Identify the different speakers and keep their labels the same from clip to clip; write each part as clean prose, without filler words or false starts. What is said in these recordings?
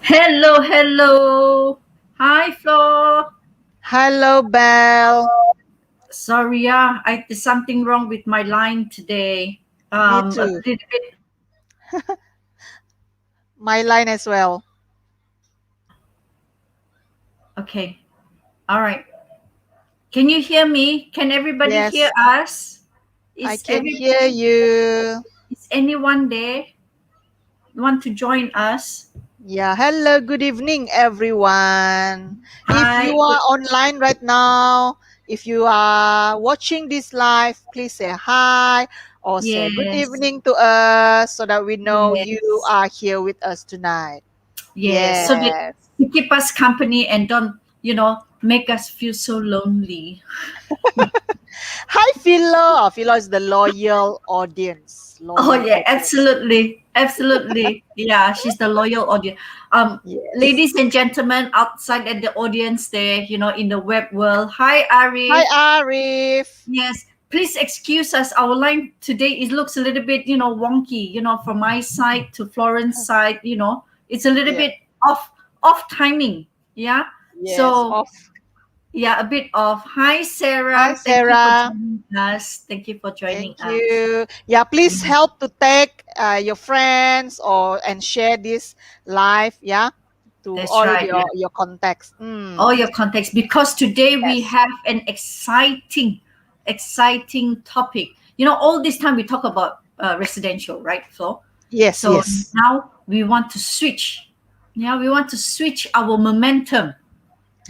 Speaker 1: Hello, hello. Hi, Flo.
Speaker 2: Hello, Belle.
Speaker 1: Sorry, there's something wrong with my line today.
Speaker 2: Me
Speaker 1: A
Speaker 2: too.
Speaker 1: little bit.
Speaker 2: My line as well.
Speaker 1: Okay. All right. Can you hear me? Can everybody hear
Speaker 2: Yes,
Speaker 1: us?
Speaker 2: I
Speaker 1: Is
Speaker 2: can
Speaker 1: every
Speaker 2: hear you.
Speaker 1: is anyone there? Want to join us?
Speaker 2: Yeah, hello, good evening, everyone. If
Speaker 1: Hi.
Speaker 2: you are online right now, if you are watching this live, please say hi or say good
Speaker 1: Yes.
Speaker 2: evening to us so that we know you
Speaker 1: Yes.
Speaker 2: are here with us tonight.
Speaker 1: Yes. So that
Speaker 2: Yes.
Speaker 1: to keep us company and don't, make us feel so lonely.
Speaker 2: Hi, Philo. Philo is the loyal audience.
Speaker 1: Oh
Speaker 2: Loyal
Speaker 1: yeah,
Speaker 2: audience.
Speaker 1: absolutely, absolutely. Yeah, she's the loyal audience.
Speaker 2: Yes.
Speaker 1: Ladies and gentlemen outside at the audience there, in the web world. Hi,
Speaker 2: Hi,
Speaker 1: Arif.
Speaker 2: Arif.
Speaker 1: Yes, please excuse us. Our line today it looks a little bit, wonky. From my side to Florence side, it's a little
Speaker 2: Yeah.
Speaker 1: bit off timing. Yeah.
Speaker 2: Yes.
Speaker 1: So
Speaker 2: Off.
Speaker 1: yeah, a bit off. Hi,
Speaker 2: Hi,
Speaker 1: Sarah. Thank you for
Speaker 2: Sarah.
Speaker 1: joining us. Thank you for joining
Speaker 2: Thank
Speaker 1: us.
Speaker 2: you. Yeah, please
Speaker 1: Yeah,
Speaker 2: help to tag your friends or and share this live. Yeah, to
Speaker 1: that's
Speaker 2: all
Speaker 1: right. Yeah.
Speaker 2: your contacts.
Speaker 1: All your context because today we
Speaker 2: Yes.
Speaker 1: have an exciting topic. All this time we talk about residential, right, Flo?
Speaker 2: Yes.
Speaker 1: So
Speaker 2: Yes.
Speaker 1: now we want to switch. Yeah, we want to switch our momentum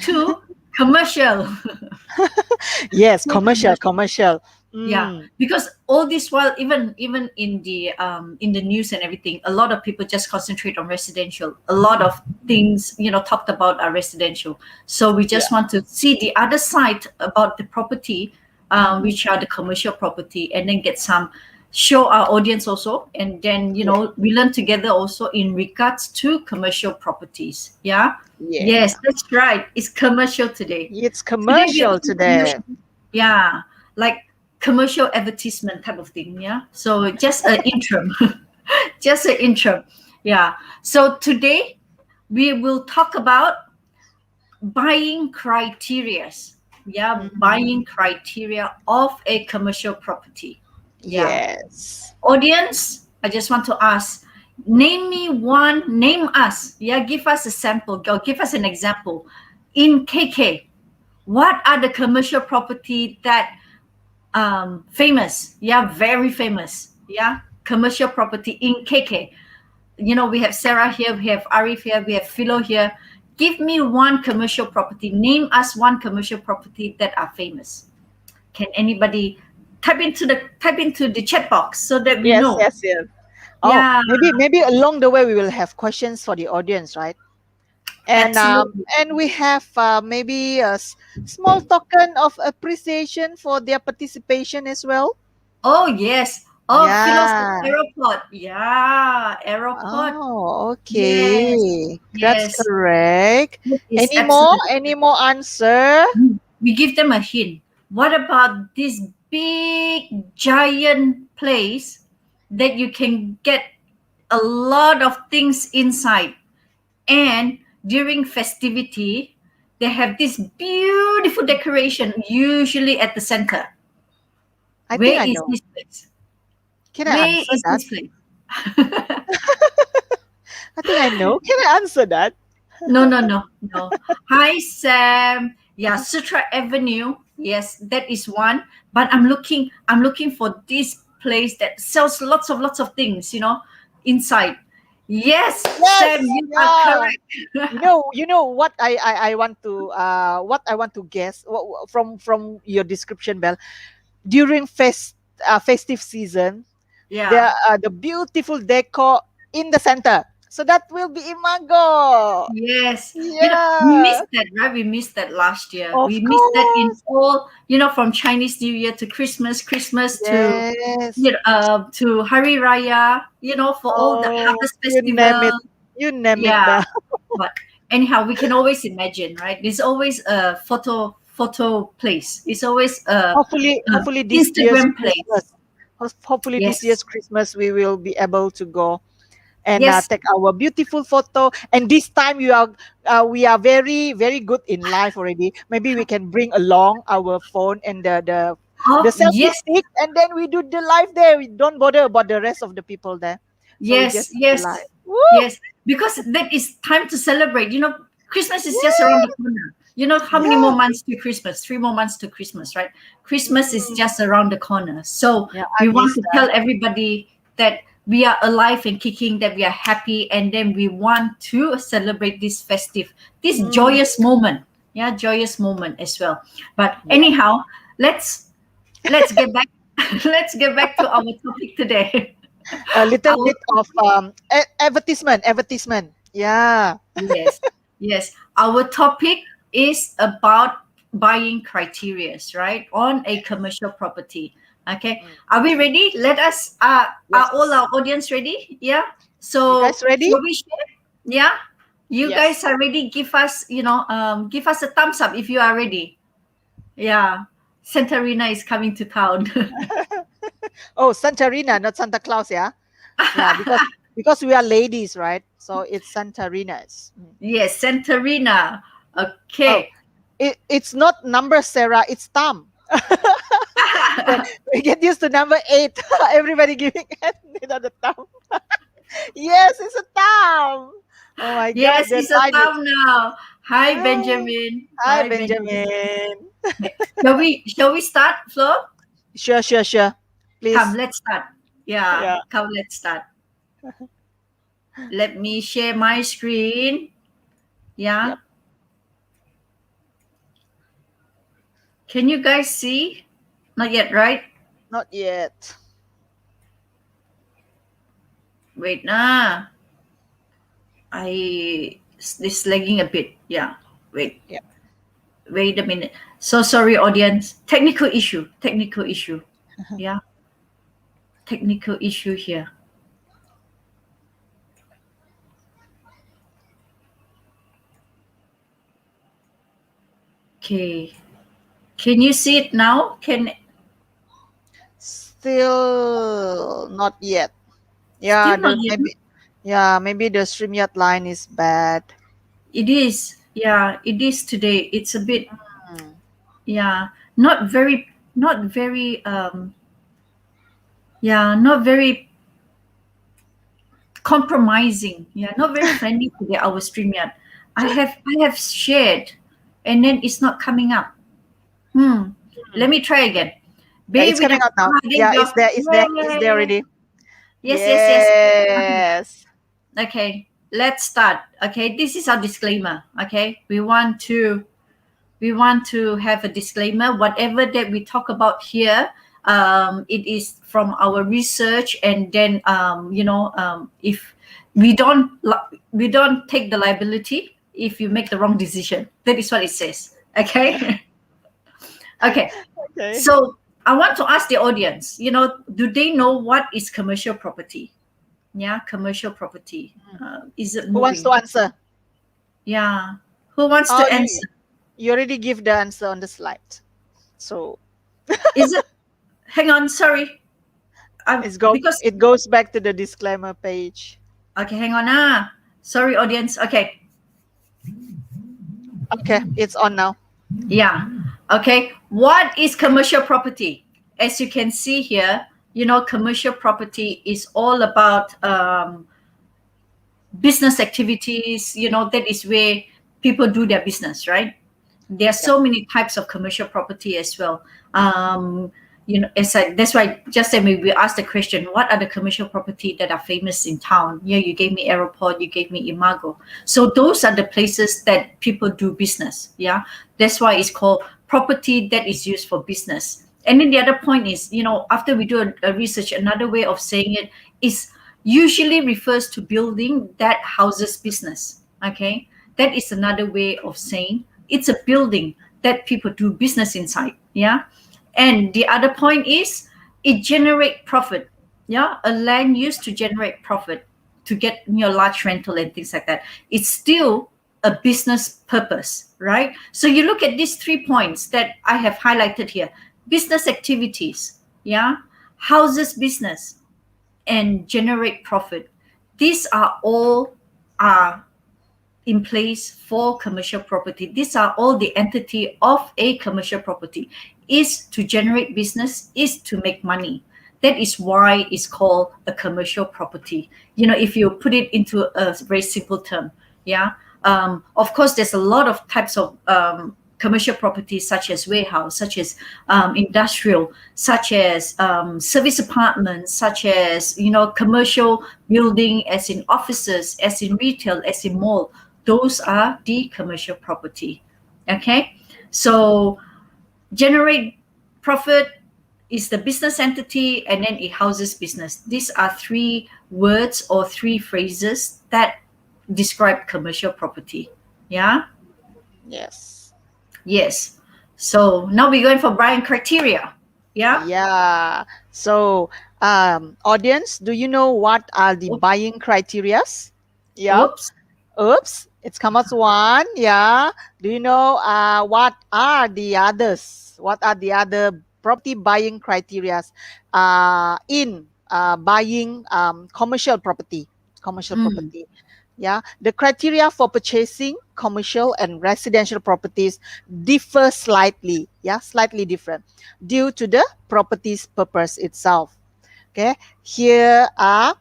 Speaker 1: to commercial.
Speaker 2: Yes.
Speaker 1: To
Speaker 2: Commercial.
Speaker 1: commercial.
Speaker 2: Commercial.
Speaker 1: Yeah,
Speaker 2: Mm.
Speaker 1: because all this while, even in the news and everything, a lot of people just concentrate on residential. A lot of things talked about are residential. So we
Speaker 2: Yeah.
Speaker 1: just want to see the other side about the property, which are the commercial property, and then get some show our audience also, and then
Speaker 2: Yeah.
Speaker 1: we learn together also in regards to commercial properties. Yeah, yes,
Speaker 2: Yeah.
Speaker 1: that's right. It's commercial today.
Speaker 2: It's
Speaker 1: Today we are
Speaker 2: commercial today.
Speaker 1: commercial. Yeah, like commercial advertisement type of thing. Yeah. So just an interim, just an interim. Yeah. So today we will talk about buying criterias. Yeah, buying
Speaker 2: Mm.
Speaker 1: criteria of a commercial property. Yeah.
Speaker 2: Yes.
Speaker 1: Audience, I just want to ask, name us. Yeah, give us a sample or give us an example. In KK, what are the commercial property that famous, yeah, very famous, yeah, commercial property in KK? We have Sarah here, we have Arif here, we have Philo here. Give me one commercial property, name us one commercial property that are famous. Can anybody type into the chat box so that we
Speaker 2: Yes.
Speaker 1: know?
Speaker 2: Yes. Yes. Oh,
Speaker 1: Yeah,
Speaker 2: maybe along the way we will have questions for the audience, right? and um,
Speaker 1: absolutely.
Speaker 2: and we have maybe a small token of appreciation for their participation as well.
Speaker 1: Oh yes. Oh, Philo's
Speaker 2: Yeah.
Speaker 1: aeroport. Yeah, aeroport.
Speaker 2: Oh,
Speaker 1: Yes,
Speaker 2: okay, that's
Speaker 1: yes.
Speaker 2: correct.
Speaker 1: It is
Speaker 2: Any more
Speaker 1: absolutely.
Speaker 2: any more answer?
Speaker 1: We give them a hint. What about this big giant place that you can get a lot of things inside? And during festivity, they have this beautiful decoration, usually at the center.
Speaker 2: I
Speaker 1: Where
Speaker 2: think I
Speaker 1: is
Speaker 2: know.
Speaker 1: this place?
Speaker 2: Can I
Speaker 1: Where
Speaker 2: answer
Speaker 1: is
Speaker 2: that?
Speaker 1: this place?
Speaker 2: I think I know. Can I answer that?
Speaker 1: No, no, no, no. Hi, Sam. Yeah, Sutra Avenue. Yes, that is one. But I'm looking for this place that sells lots of things, inside. Yes, Sam,
Speaker 2: Yes,
Speaker 1: you are
Speaker 2: yeah.
Speaker 1: correct.
Speaker 2: You know what I want to guess from your description, Bell. During festive season,
Speaker 1: Yeah.
Speaker 2: the beautiful decor in the center. So that will be Imago.
Speaker 1: Yes. We
Speaker 2: Yeah,
Speaker 1: missed that, right? We missed that last year.
Speaker 2: of
Speaker 1: We missed that in
Speaker 2: course.
Speaker 1: all, from Chinese New Year to Christmas, Christmas
Speaker 2: Yes.
Speaker 1: to Hari Raya, for all the
Speaker 2: Oh,
Speaker 1: Harvest
Speaker 2: you name
Speaker 1: Festival.
Speaker 2: it. You name it,
Speaker 1: Yeah.
Speaker 2: Bell.
Speaker 1: But anyhow, we can always imagine, right? There's always a photo place. It's always a
Speaker 2: Hopefully this year's
Speaker 1: Instagram place.
Speaker 2: Christmas. Hopefully this
Speaker 1: Yes.
Speaker 2: year's Christmas we will be able to go and
Speaker 1: Yes.
Speaker 2: take our beautiful photo. And this time we are very very good in life already. Maybe we can bring along our phone and the
Speaker 1: Oh,
Speaker 2: selfie
Speaker 1: yes.
Speaker 2: stick, and then we do the live there. We don't bother about the rest of the people there. So we
Speaker 1: Yes,
Speaker 2: just do the
Speaker 1: yes,
Speaker 2: live. Woo!
Speaker 1: yes. Because that is time to celebrate. Christmas is just around
Speaker 2: Yeah,
Speaker 1: the corner. How many more
Speaker 2: yeah,
Speaker 1: months to Christmas? 3 more months to Christmas, right? Christmas is
Speaker 2: mm,
Speaker 1: just around the corner. So
Speaker 2: yeah. I
Speaker 1: we want
Speaker 2: miss
Speaker 1: to
Speaker 2: that.
Speaker 1: tell everybody that we are alive and kicking, that we are happy, and then we want to celebrate this
Speaker 2: Mm,
Speaker 1: joyous moment. Yeah, joyous moment as well. But
Speaker 2: yeah.
Speaker 1: anyhow, let's get back let's get back to our topic today.
Speaker 2: A little
Speaker 1: Our
Speaker 2: bit of advertisement. Yeah.
Speaker 1: Yes, yes. Our topic is about buying criterias, right? On a commercial property. Okay.
Speaker 2: Mm,
Speaker 1: Are we ready? Let us are all
Speaker 2: yes.
Speaker 1: our audience ready? Yeah.
Speaker 2: You
Speaker 1: So
Speaker 2: guys ready?
Speaker 1: shall we share? Yeah. You guys
Speaker 2: Yes.
Speaker 1: are ready? Give us a thumbs up if you are ready. Yeah. Santarina is coming to town.
Speaker 2: Oh, Santarina, not Santa Claus, yeah? Yeah, because we are ladies, right? So it's Santarinas. Mm.
Speaker 1: Yes, Santarina.
Speaker 2: Oh,
Speaker 1: Okay.
Speaker 2: it's not number Sarah, it's Tam. So we get used to number 8. Everybody giving the Tam. Yes, it's a Tam. Oh my God,
Speaker 1: Yes,
Speaker 2: the
Speaker 1: it's a
Speaker 2: line is.
Speaker 1: thumb now. Hi,
Speaker 2: Hi,
Speaker 1: Benjamin.
Speaker 2: hi,
Speaker 1: Hi, Benjamin.
Speaker 2: Benjamin.
Speaker 1: Okay. Shall we start, Flo?
Speaker 2: Sure, sure, sure.
Speaker 1: Come,
Speaker 2: Please.
Speaker 1: let's start. Yeah,
Speaker 2: Yeah.
Speaker 1: come, let's start. Let me share my screen. Yeah.
Speaker 2: Yep.
Speaker 1: Can you guys see? Not yet, right?
Speaker 2: Not yet.
Speaker 1: Wait, nah. This lagging a bit. Yeah. Wait.
Speaker 2: Yep.
Speaker 1: Wait a minute. So sorry, audience. Technical issue. Technical issue. Yeah. Technical issue here. Okay. Can you see it now?
Speaker 2: Still not yet. Yeah,
Speaker 1: Still not yet.
Speaker 2: maybe the StreamYard line is bad.
Speaker 1: It is. Yeah, it is today. It's a bit,
Speaker 2: Hmm.
Speaker 1: yeah, not very, yeah, not very compromising. Yeah, not very friendly today, our StreamYard. I have shared and then it's not coming up.
Speaker 2: Hmm.
Speaker 1: Let me try again.
Speaker 2: Yeah,
Speaker 1: Bear
Speaker 2: it's
Speaker 1: with
Speaker 2: coming
Speaker 1: us.
Speaker 2: out now.
Speaker 1: Ah, there you
Speaker 2: Yeah,
Speaker 1: go.
Speaker 2: it's there
Speaker 1: Yay.
Speaker 2: already.
Speaker 1: Yes, yes, yes. Okay.
Speaker 2: Yes.
Speaker 1: Okay. Let's start. Okay. This is our disclaimer. Okay. We want to have a disclaimer. Whatever that we talk about here, it is from our research, and then if we don't take the liability if you make the wrong decision. That is what it says. Okay. Okay.
Speaker 2: Okay.
Speaker 1: So I want to ask the audience. Do they know what is commercial property? Yeah, commercial property. Is it
Speaker 2: Who wants to
Speaker 1: moving?
Speaker 2: answer?
Speaker 1: Yeah. Who wants
Speaker 2: Oh,
Speaker 1: to
Speaker 2: you
Speaker 1: answer?
Speaker 2: you already give the answer on the slide. So
Speaker 1: Is it? Hang on. Sorry. Because
Speaker 2: it goes back to the disclaimer page.
Speaker 1: Okay, hang on. Sorry, audience. Okay,
Speaker 2: Okay, it's on now.
Speaker 1: yeah. Okay, what is commercial property? As you can see here, commercial property is all about business activities. That is where people do their business, right? There are
Speaker 2: Yep.
Speaker 1: so many types of commercial property as well. That's why just then we asked the question, what are the commercial property that are famous in town? Yeah, you gave me aeroport, you gave me Imago. So those are the places that people do business. Yeah, that's why it's called property that is used for business. And then the other point is, after we do a research, another way of saying it is usually refers to building that houses business. Okay, that is another way of saying it's a building that people do business inside. Yeah. And the other point is it generate profit. Yeah, a land used to generate profit to get large rental and things like that. It's still a business purpose, right? So you look at these 3 points that I have highlighted here: business activities, yeah, houses business, and generate profit. these are all are in place for commercial property. These are all the entity of a commercial property, is to generate business, is to make money. That is why it's called a commercial property. If you put it into a very simple term, yeah. Of course, there's a lot of types of commercial properties, such as warehouse, such as industrial, such as service apartments, such as commercial building, as in offices, as in retail, as in mall. Those are the commercial property. Okay, so generate profit is the business entity, and then it houses business. These are three words or three phrases that describe commercial property. Yeah.
Speaker 2: Yes.
Speaker 1: Yes. So now we're going for Brian criteria. Yeah.
Speaker 2: Yeah. So, audience, do you know what are the buying criterias? Yeah.
Speaker 1: Oops.
Speaker 2: Oops, it's come as one. Yeah. Do you know what are the others? What are the other property buying criterias in buying commercial property? Commercial
Speaker 1: Mm,
Speaker 2: property. Yeah. The criteria for purchasing commercial and residential properties differ slightly. Yeah, slightly different due to the property's purpose itself. Okay, here are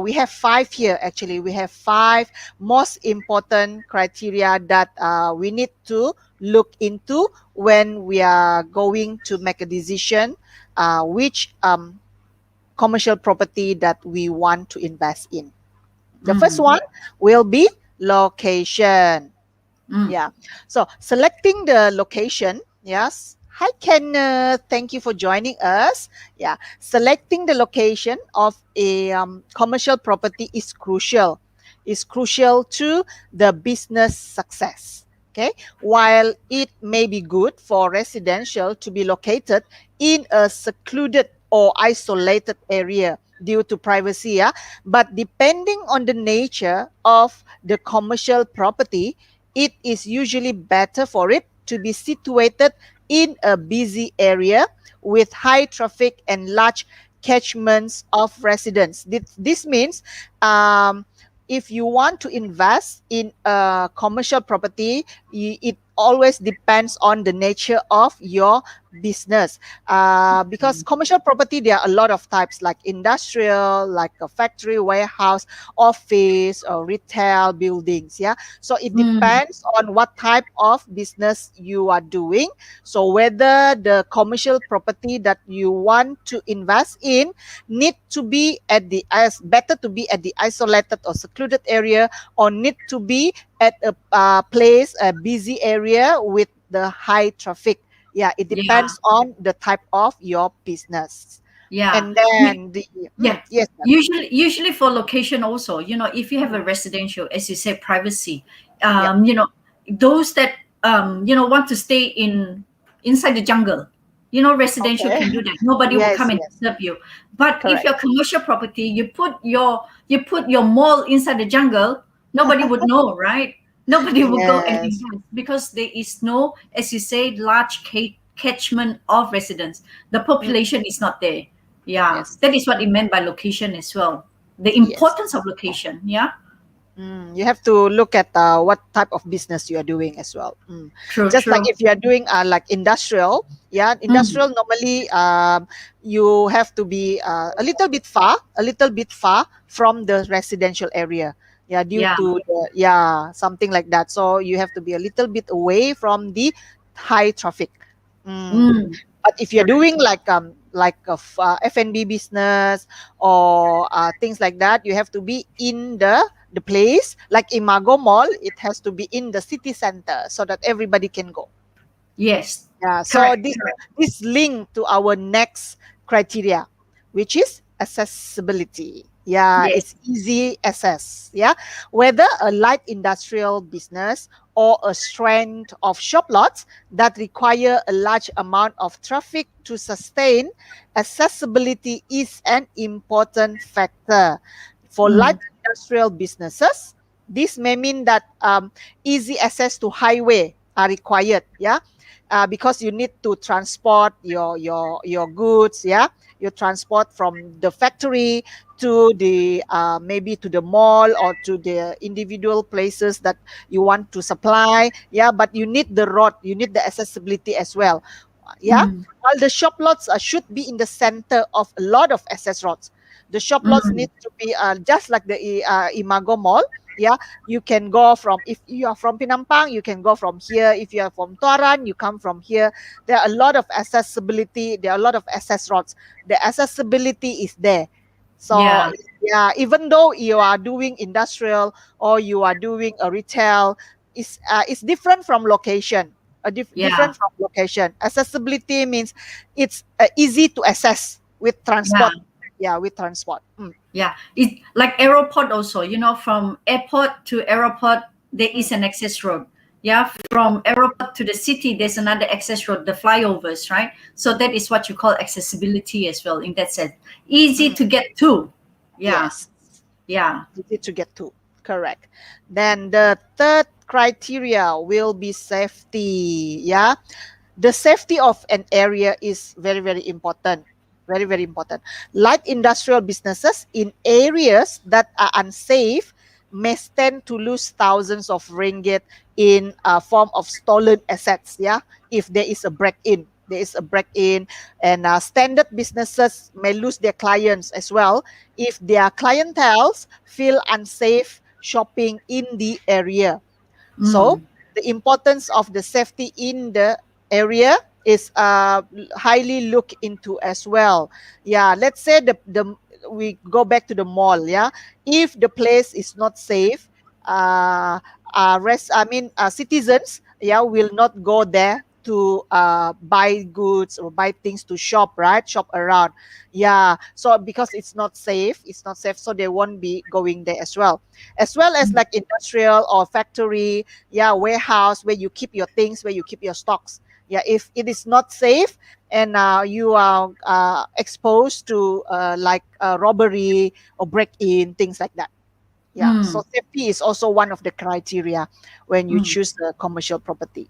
Speaker 2: we have five here. Actually, we have five most important criteria that we need to look into when we are going to make a decision which commercial property that we want to invest in. The first
Speaker 1: mm,
Speaker 2: one will be location.
Speaker 1: mm,
Speaker 2: Yeah. So selecting the location. Yes. Hi, Ken. Thank you for joining us. Yeah. Selecting the location of a commercial property is crucial. Is crucial to the business success. Okay. While it may be good for residential to be located in a secluded or isolated area due to privacy, yeah, but depending on the nature of the commercial property, it is usually better for it to be situated in a busy area with high traffic and large catchments of residents. This means if you want to invest in a commercial property, it always depends on the nature of your business. Because commercial property, there are a lot of types like industrial, like a factory, warehouse, office, or retail buildings. Yeah. So it
Speaker 1: mm.
Speaker 2: depends on what type of business you are doing. So whether the commercial property that you want to invest in need to be at the as better to be at the isolated or secluded area, or need to be at a place, a busy area with the high traffic. Yeah, it
Speaker 1: Yeah.
Speaker 2: depends on the type of your business.
Speaker 1: Yeah.
Speaker 2: And
Speaker 1: You,
Speaker 2: then the
Speaker 1: yeah.
Speaker 2: yes,
Speaker 1: Usually for location also, if you have a residential, as you said, privacy,
Speaker 2: yeah.
Speaker 1: those that want to stay inside the jungle, residential
Speaker 2: Okay.
Speaker 1: can do that. Nobody will
Speaker 2: Yes,
Speaker 1: come and
Speaker 2: yes,
Speaker 1: disturb you. But if
Speaker 2: correct.
Speaker 1: your commercial property, you put your mall inside the jungle, nobody would know, right? Nobody will go and
Speaker 2: Yes,
Speaker 1: invest because there is no, as you say, large catchment of residents. The
Speaker 2: mm,
Speaker 1: population is not there. Yeah,
Speaker 2: yes,
Speaker 1: that is what it meant by location as well. The
Speaker 2: yes.
Speaker 1: importance of location. Yeah,
Speaker 2: You have to look at what type of business you are doing as well.
Speaker 1: true,
Speaker 2: Just like
Speaker 1: true.
Speaker 2: if you are doing like industrial, yeah,
Speaker 1: Mm,
Speaker 2: industrial normally you have to be a little bit far from the residential area. Yeah, due
Speaker 1: yeah.
Speaker 2: to yeah, something like that. So you have to be a little bit away from the high traffic. Mm.
Speaker 1: Mm,
Speaker 2: But if you're
Speaker 1: correct.
Speaker 2: doing like a F&B business or things like that, you have to be in the place. Like Imago Mall, it has to be in the city center so that everybody can go.
Speaker 1: Yes,
Speaker 2: Yeah, so
Speaker 1: correct,
Speaker 2: this link to our next criteria, which is accessibility. Yeah,
Speaker 1: yes.
Speaker 2: it's easy access. Yeah, whether a light industrial business or a strand of shop lots that require a large amount of traffic to sustain, accessibility is an important factor. For light
Speaker 1: Mm,
Speaker 2: industrial businesses, this may mean that easy access to highway. are required. Yeah. Because you need to transport your goods. Yeah. You transport from the factory to the maybe to the mall or to the individual places that you want to supply. Yeah. But you need the road, you need the accessibility as well. Yeah.
Speaker 1: mm,
Speaker 2: While the shop lots should be in the center of a lot of access roads. The shop lots
Speaker 1: mm,
Speaker 2: need to be just like the Imago Mall. Yeah. You can go from, if you are from Pinampang, you can go from here. If you are from Tuaran, you come from here. There are a lot of accessibility, there are a lot of access roads. The accessibility is there. So
Speaker 1: yeah,
Speaker 2: yeah, even though you are doing industrial or you are doing a retail, it's different from location.
Speaker 1: yeah,
Speaker 2: Different from location. Accessibility means it's easy to access with
Speaker 1: yeah.
Speaker 2: transport. Yeah, with transport. Mm,
Speaker 1: Yeah, it's like airport also. From airport to airport, there
Speaker 2: mm,
Speaker 1: is an access road. Yeah, from airport to the city, there's another access road, the flyovers, right? So that is what you call accessibility as well. In that sense, easy
Speaker 2: mm.
Speaker 1: to get to. Yeah,
Speaker 2: Yes.
Speaker 1: yeah,
Speaker 2: Easy to get to. Correct. Then the third criteria will be safety. Yeah. The safety of an area is very, very important. Very, very important. Light industrial businesses in areas that are unsafe may stand to lose thousands of ringgit in a form of stolen assets. Yeah. If there is a break in, there is a break in, and standard businesses may lose their clients as well if their clientels feel unsafe shopping in the area. So
Speaker 1: mm,
Speaker 2: the importance of the safety in the area is highly looked into as well. Yeah, let's say the we go back to the mall. Yeah, if the place is not safe, citizens, yeah, will not go there to buy goods or buy things to shop, right? Shop around. Yeah, so because it's not safe, so they won't be going there as well as
Speaker 1: mm,
Speaker 2: like industrial or factory, yeah, warehouse where you keep your things, where you keep your stocks. Yeah, if it is not safe and you are exposed to robbery or break in, things like that. Yeah,
Speaker 1: mm,
Speaker 2: so safety is also one of the criteria when you
Speaker 1: mm,
Speaker 2: choose the commercial property.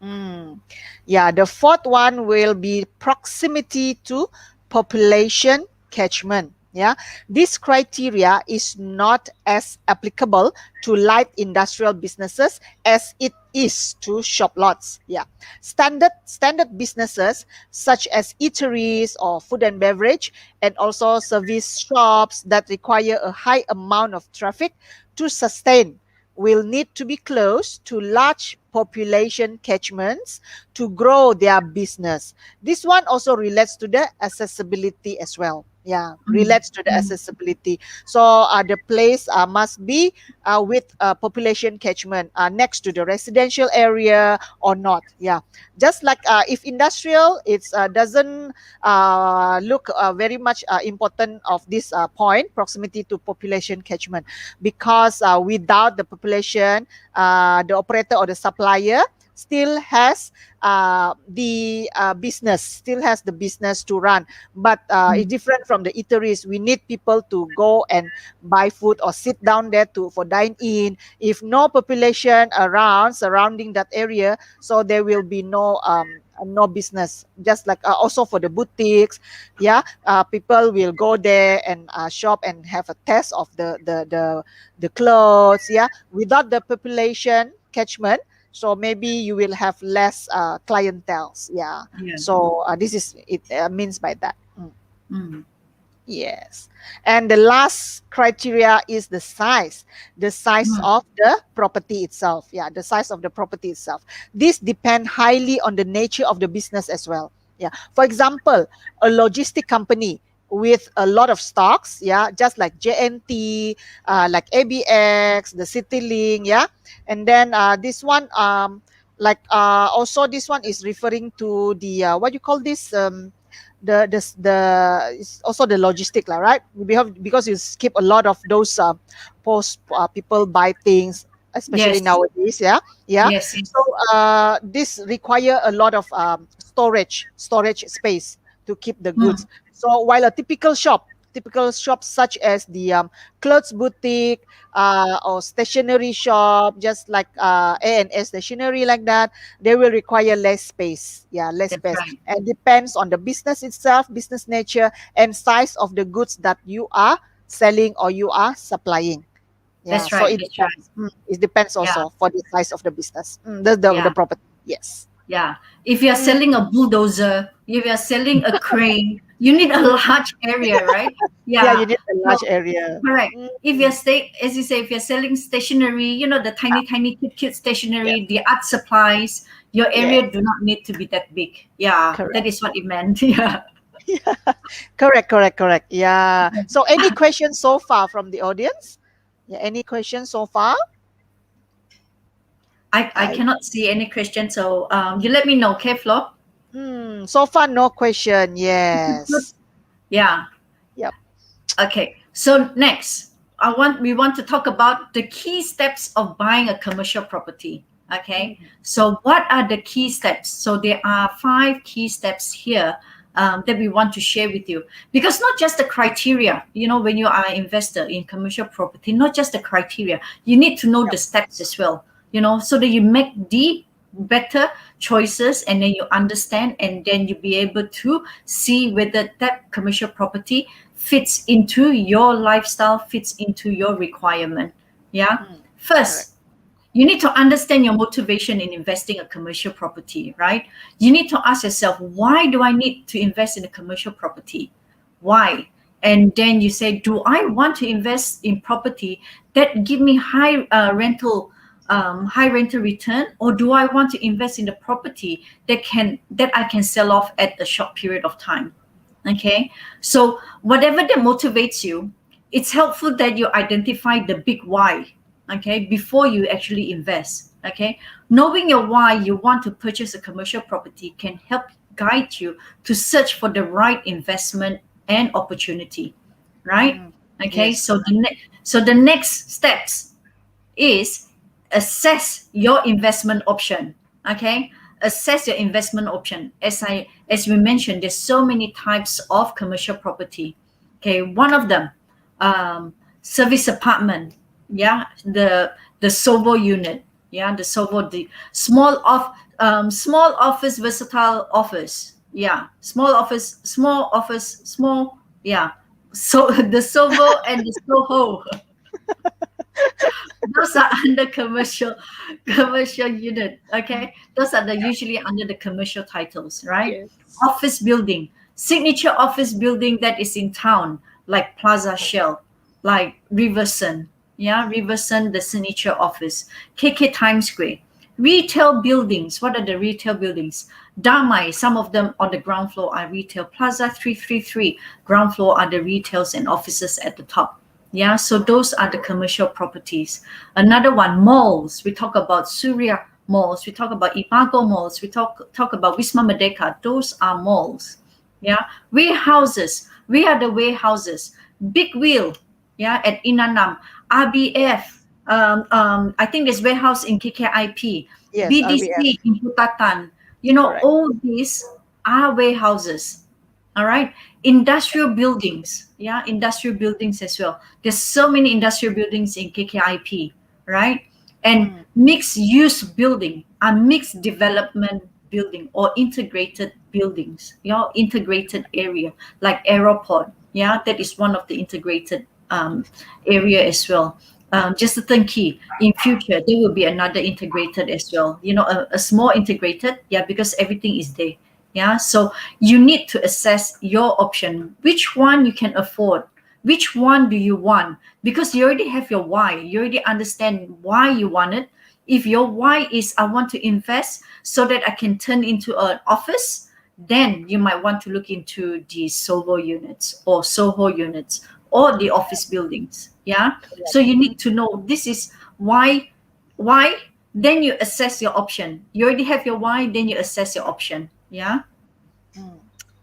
Speaker 2: Mm. Yeah, the fourth one will be proximity to population catchment. Yeah, this criteria is not as applicable to light industrial businesses as it is to shop lots. Yeah, standard businesses such as eateries or food and beverage, and also service shops that require a high amount of traffic to sustain will need to be close to large population catchments to grow their business. This one also relates to the accessibility as well. Yeah,
Speaker 1: mm,
Speaker 2: relates to the
Speaker 1: mm,
Speaker 2: accessibility. So the place must be with population catchment next to the residential area or not. Yeah, just like if industrial, it's doesn't look very much important of this point, proximity to population catchment, because without the population, the operator or the supplier still has the business to run. But it's
Speaker 1: mm,
Speaker 2: different from the eateries. We need people to go and buy food or sit down there to for dine in. If no population around surrounding that area, so there will be no business. Just like also for the boutiques, yeah, people will go there and shop and have a test of the clothes. Yeah, without the population catchment, so maybe you will have less clientels. Yeah,
Speaker 1: yeah,
Speaker 2: so this is it means by that. Mm.
Speaker 1: mm,
Speaker 2: Yes. And the last criteria is the size
Speaker 1: mm,
Speaker 2: of the property itself. Yeah, the size of the property itself. This depend highly on the nature of the business as well. Yeah. For example, a logistic company with a lot of stocks, yeah, just like JNT, like ABX, the CityLink, yeah. And then this one, also this one is referring to the what you call this the it's also the logistic lah, right? We have, because you skip a lot of those post people buy things, especially
Speaker 1: yes,
Speaker 2: nowadays. Yeah, yeah.
Speaker 1: yes,
Speaker 2: So
Speaker 1: yes,
Speaker 2: this require a lot of storage space to keep the goods.
Speaker 1: mm,
Speaker 2: So while a typical shop typical shops such as the clothes boutique, or stationery shop, just like A&S stationery like that, they will require less space. Yeah, less
Speaker 1: That's
Speaker 2: space.
Speaker 1: right.
Speaker 2: And depends on the business itself, business nature, and size of the goods that you are selling or you are supplying. Yeah,
Speaker 1: That's
Speaker 2: so
Speaker 1: right.
Speaker 2: it
Speaker 1: That's right.
Speaker 2: depends. It depends
Speaker 1: Yeah.
Speaker 2: also for the size of the business. The
Speaker 1: Yeah.
Speaker 2: property. Yes.
Speaker 1: Yeah. If you're
Speaker 2: Mm,
Speaker 1: selling a bulldozer, if you're selling a crane, you need a large area, right?
Speaker 2: yeah,
Speaker 1: Yeah.
Speaker 2: you need a large
Speaker 1: So
Speaker 2: area.
Speaker 1: correct. If you're
Speaker 2: Mm,
Speaker 1: as you say, if you're selling stationery, the tiny, tiny cute
Speaker 2: yes.
Speaker 1: stationery, the art supplies, your
Speaker 2: Yeah.
Speaker 1: area do not need to be that big. Yeah, that
Speaker 2: Correct.
Speaker 1: is what it meant. Yeah.
Speaker 2: Correct. Correct. Correct. Yeah. So, any questions so far from the audience? Yeah. Any questions so far?
Speaker 1: I
Speaker 2: I.
Speaker 1: cannot see any question, so you let me know, okay, Flo?
Speaker 2: So far, no question. Yes.
Speaker 1: Yeah.
Speaker 2: Yep.
Speaker 1: Okay. So next, we want to talk about the key steps of buying a commercial property. Okay.
Speaker 2: Mm,
Speaker 1: So what are the key steps? So there are 5 key steps here that we want to share with you, because not just the criteria. When you are an investor in commercial property, not just the criteria. You need to know
Speaker 2: yep.
Speaker 1: the steps as well. So that you make the better choices, and then you understand, and then you be able to see whether that commercial property fits into your lifestyle, fits into your requirement. Yeah.
Speaker 2: Mm, correct.
Speaker 1: First, you need to understand your motivation in investing a commercial property, right? You need to ask yourself, why do I need to invest in a commercial property? Why? And then you say, do I want to invest in property that give me high rental return, or do I want to invest in the property that I can sell off at a short period of time? Okay, so whatever that motivates you, it's helpful that you identify the big why, okay, before you actually invest. Okay, knowing your why you want to purchase a commercial property can help guide you to search for the right investment and opportunity, right?
Speaker 2: Mm,
Speaker 1: Okay,
Speaker 2: yes.
Speaker 1: so the next steps is assess your investment option. Okay, assess your investment option. As we mentioned, there's so many types of commercial property. Okay, one of them, service apartment. Yeah, the SOVO unit. Yeah, the SOVO, the small office, versatile office. Yeah, small. Yeah, so the SOVO and the SOHO, those are under commercial unit. Okay, those are usually under the commercial titles, right?
Speaker 2: Yes.
Speaker 1: Office building, signature office building that is in town, like Plaza Shell, like Riverson. Yeah, Riverson, the signature office. KK Times Square. Retail buildings, what are the retail buildings? Damai, some of them on the ground floor are retail. Plaza 333, ground floor are the retails and offices at the top. Yeah, so those are the commercial properties. Another one, malls. We talk about Surya malls. We talk about Imago malls. We talk about Wisma Merdeka. Those are malls. Yeah, warehouses. We are the warehouses. Big Wheel. Yeah, at Inanam. RBF. I think there's warehouse in KKIP.
Speaker 2: Yes. RBF.
Speaker 1: BDC in Putatan.
Speaker 2: Correct.
Speaker 1: All these are warehouses. All right, industrial buildings. Yeah, industrial buildings as well. There's so many industrial buildings in KKIP, right? And
Speaker 2: Mm,
Speaker 1: mixed use building, a mixed development building, or integrated buildings, integrated area like aeroport. Yeah, that is one of the integrated area as well. Just a turnkey. In future, there will be another integrated as well. A small integrated. Yeah, because everything is there. Yeah, so you need to assess your option, which one you can afford, which one do you want, because you already have your why, you already understand why you want it. If your why is I want to invest so that I can turn into an office, then you might want to look into the SOVO units or SOHO units or the office buildings. Yeah, so you need to know this is why then you assess your option. You already have your why, then you assess your option. Yeah,
Speaker 2: mm,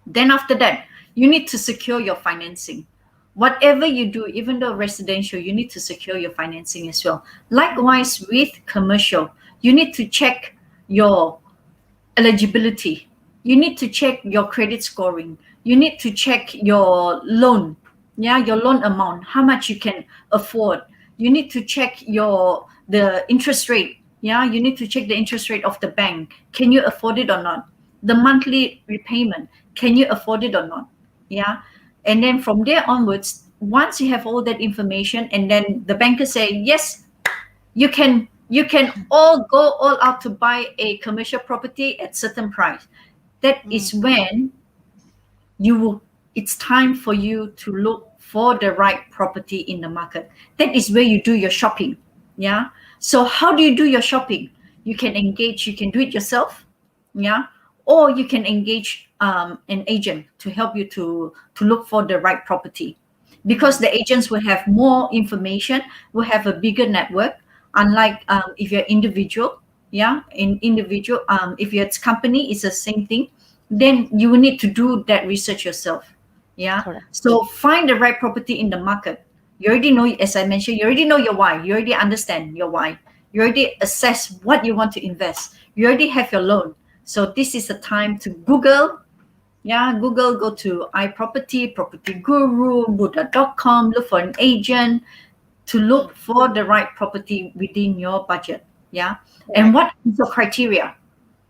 Speaker 1: then after that, you need to secure your financing. Whatever you do, even though residential, you need to secure your financing as well. Likewise with commercial, you need to check your eligibility. You need to check your credit scoring. You need to check your loan. Yeah, your loan amount, how much you can afford. You need to check the interest rate. Yeah, you need to check the interest rate of the bank. Can you afford it or not? The monthly repayment, can you afford it or not? Yeah. And then from there onwards, once you have all that information, and then the banker say yes, you can all go all out to buy a commercial property at certain price. That
Speaker 2: Mm,
Speaker 1: is when you will it's time for you to look for the right property in the market. That is where you do your shopping. Yeah. So how do you do your shopping? You can do it yourself. Yeah. Or you can engage an agent to help you to look for the right property, because
Speaker 2: mm,
Speaker 1: the agents will have more information, will have a bigger network, unlike if you're individual. Yeah, in individual, if your company is the same thing, then you will need to do that research yourself. Yeah.
Speaker 2: correct.
Speaker 1: So find the right property in the market. You already know, as I mentioned, you already know your why. You already understand your why. You already assess what you want to invest. You already have your loan. So this is the time to Google. Yeah, Google, go to iProperty, Property Guru, Buddha.com, look for an agent to
Speaker 2: Mm,
Speaker 1: look for the right property within your budget. Yeah. And
Speaker 2: correct.
Speaker 1: what is your criteria?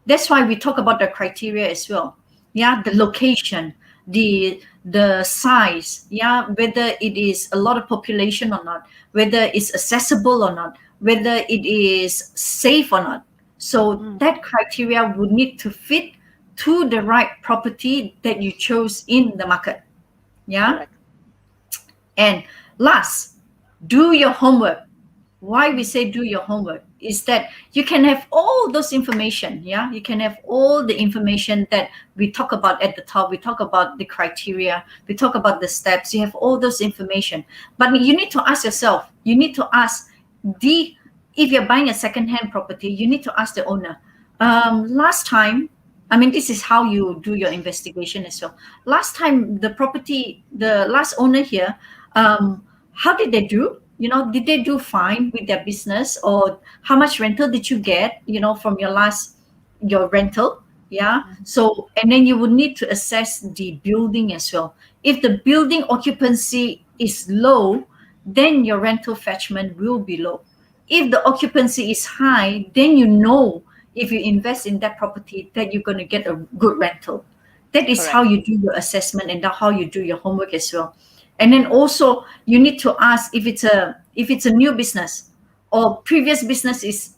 Speaker 1: That's why we talk about the criteria as well. Yeah, the location, the size. Yeah, whether it is a lot of population or not, whether it's accessible or not, whether it is safe or not. So
Speaker 2: Mm,
Speaker 1: that criteria would need to fit to the right property that you chose in the market. Yeah.
Speaker 2: correct.
Speaker 1: And last, do your homework. Why we
Speaker 2: Mm,
Speaker 1: say do your homework is that you can have all those information. Yeah, you can have all the information that we talk about at the top. We talk about the criteria, we talk about the steps. You have all those information, but you need to ask yourself, you need to ask the if you're buying a second-hand property, you need to ask the owner, last time, I mean, this is how you do your investigation as well. Last time the last owner here, how did they do? Did they do fine with their business, or how much rental did you get? From your rental. Yeah.
Speaker 2: mm,
Speaker 1: So, and then you would need to assess the building as well. If the building occupancy is low, then your rental fetchment will be low. If the occupancy is high, then if you invest in that property that you're going to get a good rental. That is how
Speaker 2: correct.
Speaker 1: you do your assessment, and how you do your homework as well. And then also you need to ask if it's a new business, or previous business is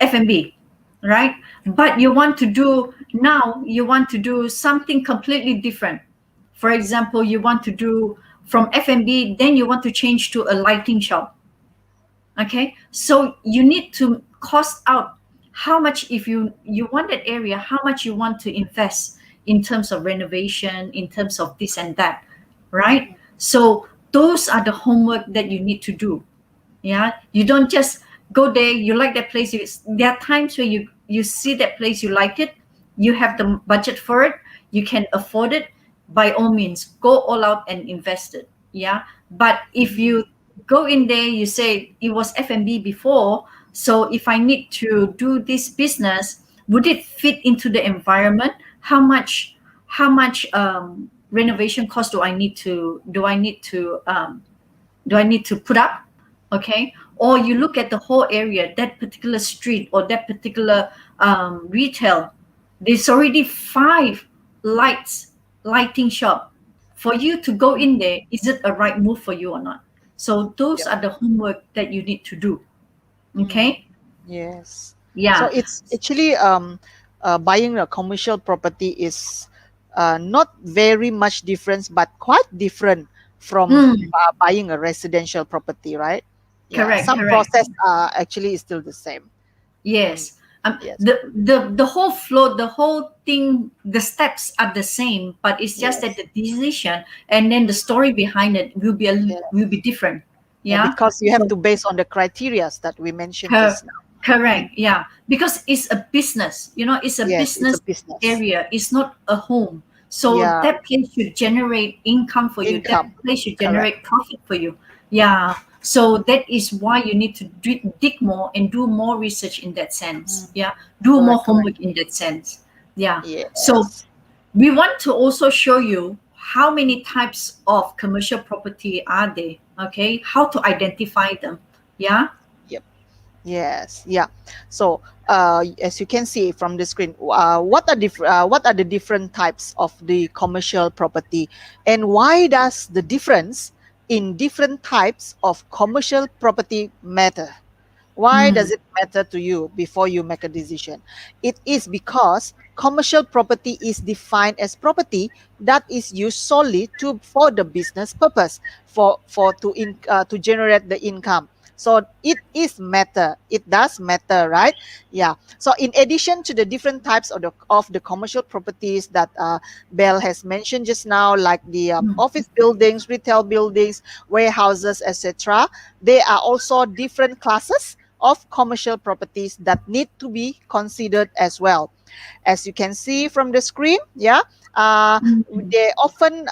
Speaker 1: F&B, right? But you want to do something completely different. For example, you want to do from F&B, then you want to change to a lighting shop. Okay, so you need to cost out how much, if you want that area, how much you want to invest in terms of renovation, in terms of this and that, right? So those are the homework that you need to do. Yeah, you don't just go there, you like that place, there are times where you see that place, you like it, you have the budget for it, you can afford it. By all means, go all out and invest it. Yeah. But if you go in there, you say it was F&B before, so if I need to do this business, would it fit into the environment? How much renovation cost do I need to put up? Okay. Or you look at the whole area, that particular street or that particular retail, there's already 5 lighting shop. For you to go in there, is it a right move for you or not? So those
Speaker 2: Yep.
Speaker 1: are the homework that you need to do.
Speaker 2: Mm,
Speaker 1: Okay.
Speaker 2: yes. So
Speaker 1: Yeah.
Speaker 2: it's actually buying a commercial property is not very much difference, but quite different from
Speaker 1: Mm,
Speaker 2: buying a residential property, right? Yeah,
Speaker 1: correct,
Speaker 2: some
Speaker 1: correct.
Speaker 2: process actually is still the same. Mm,
Speaker 1: Yes.
Speaker 2: yes,
Speaker 1: The whole flow, the whole thing, the steps are the same, but it's just that
Speaker 2: yes,
Speaker 1: the decision and then the story behind it will
Speaker 2: yes.
Speaker 1: be different.
Speaker 2: Yeah,
Speaker 1: Yeah.
Speaker 2: because you have
Speaker 1: So
Speaker 2: to base on the criterias that we mentioned
Speaker 1: Cor-
Speaker 2: just now. Mm,
Speaker 1: correct. Yeah. Because it's a business, it's a
Speaker 2: yes, it's a
Speaker 1: business
Speaker 2: business.
Speaker 1: area. It's not a home. So
Speaker 2: Yeah,
Speaker 1: that place should generate income for you. That
Speaker 2: income.
Speaker 1: place should
Speaker 2: Correct.
Speaker 1: generate profit for you. Yeah. So that is why you need to dig more and do more research in that sense.
Speaker 2: Mm,
Speaker 1: Yeah. Do more
Speaker 2: correct, correct.
Speaker 1: homework in that sense. Yeah. So
Speaker 2: Yes.
Speaker 1: we want to also show you how many types of commercial property are there, okay, how to identify them. Yeah.
Speaker 2: Yep. Yes. Yeah. So, as you can see from the screen, what are the different types of the commercial property, and why does the difference in different types of commercial property matter? Why does
Speaker 1: Mm,
Speaker 2: it matter to you before you make a decision? It is because commercial property is defined as property that is used solely to for the business purpose, to generate the income. So it is matter. It does matter, right? Yeah. So in addition to the different types of the commercial properties that Belle has mentioned just now, like the
Speaker 1: mm,
Speaker 2: office buildings, retail buildings, warehouses, etc., there are also different classes of commercial properties that need to be considered as well. As you can see from the screen, yeah, uh,
Speaker 1: mm,
Speaker 2: they often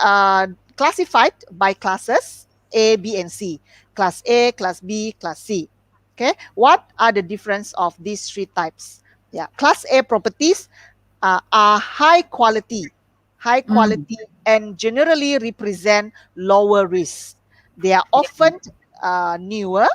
Speaker 2: classified by classes A, B, and C. Class A, Class B, Class C. Okay, what are the difference of these three types? Yeah, Class A properties are high
Speaker 1: mm.
Speaker 2: quality, and generally represent lower risk. They are
Speaker 1: Yeah.
Speaker 2: often newer,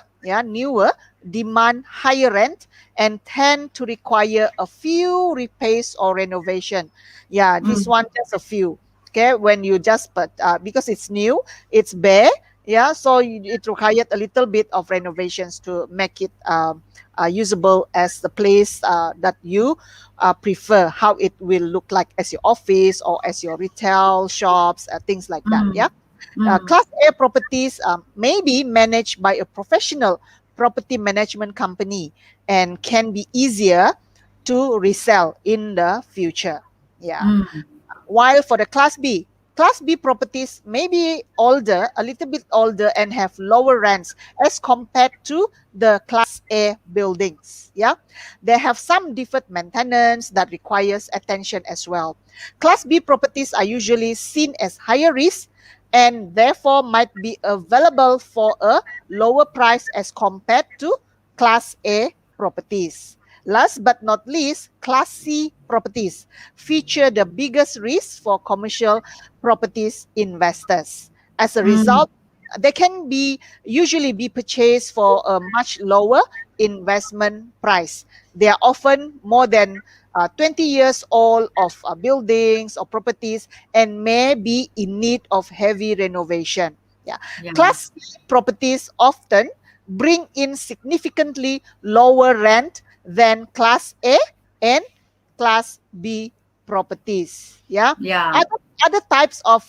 Speaker 2: demand higher rent, and tend to require a few repairs or renovation. Yeah, this
Speaker 1: Mm,
Speaker 2: one just a few. Okay, when you just put because it's new, it's bare. Yeah, so it required a little bit of renovations to make it usable as the place that you prefer, how it will look like as your office or as your retail shops, things like that.
Speaker 1: mm,
Speaker 2: Yeah.
Speaker 1: mm,
Speaker 2: Class A properties may be managed by a professional property management company and can be easier to resell in the future. Yeah.
Speaker 1: mm.
Speaker 2: While for the Class B properties may be older, a little bit older, and have lower rents as compared to the Class A buildings. Yeah, they have some deferred maintenance that requires attention as well. Class B properties are usually seen as higher risk and therefore might be available for a lower price as compared to Class A properties. Last but not least, Class C properties feature the biggest risk for commercial properties investors. As a
Speaker 1: Mm,
Speaker 2: result, they can be usually be purchased for a much lower investment price. They are often more than 20 years old of buildings or properties and may be in need of heavy renovation. Yeah.
Speaker 1: yeah.
Speaker 2: Class C properties often bring in significantly lower rent than Class A and Class B properties. Yeah.
Speaker 1: Yeah.
Speaker 2: Other types of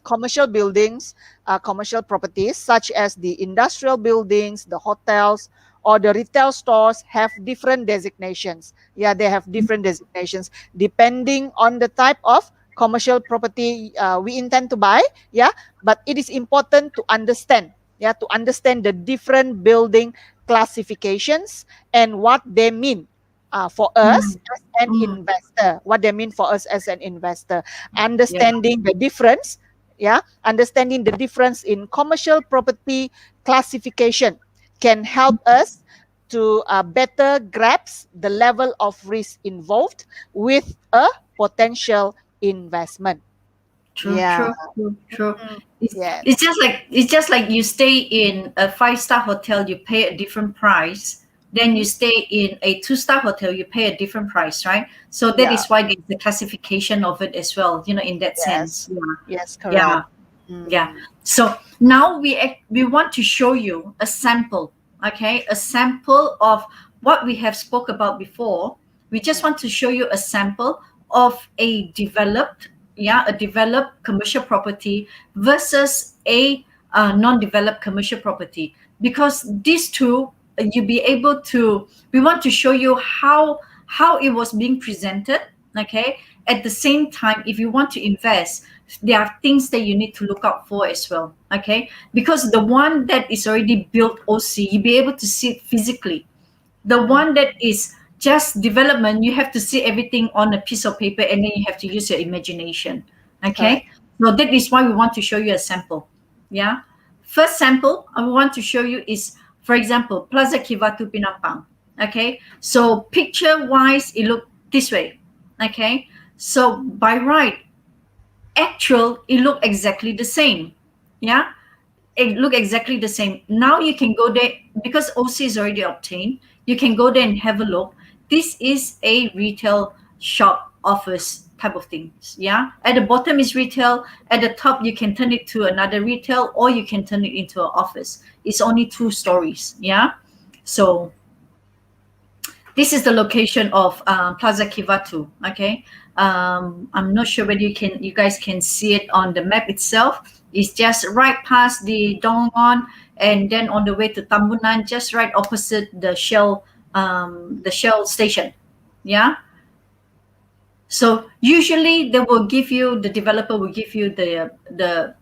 Speaker 2: commercial buildings, commercial properties, such as the industrial buildings, the hotels, or the retail stores, have different designations. Yeah, they have different designations depending on the type of commercial property we intend to buy. Yeah, but it is important to understand. Yeah, to understand the different building classifications and what they mean for us
Speaker 1: Mm,
Speaker 2: as an
Speaker 1: mm.
Speaker 2: investor, what they mean for us as an investor,
Speaker 1: Yeah.
Speaker 2: understanding the difference, yeah, understanding the difference in commercial property classification can help us to better grasp the level of risk involved with a potential investment.
Speaker 1: True,
Speaker 2: Yeah.
Speaker 1: true, true, true.
Speaker 2: Mm,
Speaker 1: It's,
Speaker 2: yeah.
Speaker 1: it's just like you stay in a five-star hotel, you pay a different price. Then you
Speaker 2: Mhm.
Speaker 1: stay in a two-star hotel, you pay a different price, right? So that
Speaker 2: Yeah.
Speaker 1: is why there's the classification of it as well. In that sense.
Speaker 2: Yes.
Speaker 1: Yeah,
Speaker 2: Yes.
Speaker 1: yeah,
Speaker 2: Correct.
Speaker 1: yeah.
Speaker 2: Mm.
Speaker 1: So now we want to show you a sample. Okay, a sample of what we have spoke about before. We just
Speaker 2: Mm.
Speaker 1: want to show you a sample of a developed commercial property versus a non-developed commercial property, because these two, you be able to we want to show you how it was being presented. Okay, at the same time, if you want to invest, there are things that you need to look out for as well. Okay, because the one that is already built OC, you be able to see it physically. The
Speaker 2: Mm.
Speaker 1: one that is just development, you have to see everything on a piece of paper, and then you have to use your imagination.
Speaker 2: Correct.
Speaker 1: Okay, so that is why we want to show you a sample. Yeah, first sample I want to show you is, for example, Plaza Kivatu Pinampang. Okay, so picture wise it look this way. Okay, so by right, actual, it look exactly the same. Yeah, it look exactly the same. Now you can go there because OC is already obtained. You can go there and have a look. This is a retail shop office type of things. Yeah, at the bottom is retail. At the top, you can turn it to another retail, or you can turn it into an office. It's only 2 stories. Yeah, so this is the location of Plaza Kivatu. Okay, I'm not sure whether you guys can see it on the map itself. It's just right past the Dongon, and then on the way to Tambunan, just right opposite the Shell station. Yeah. So usually they will give you, the developer will give you the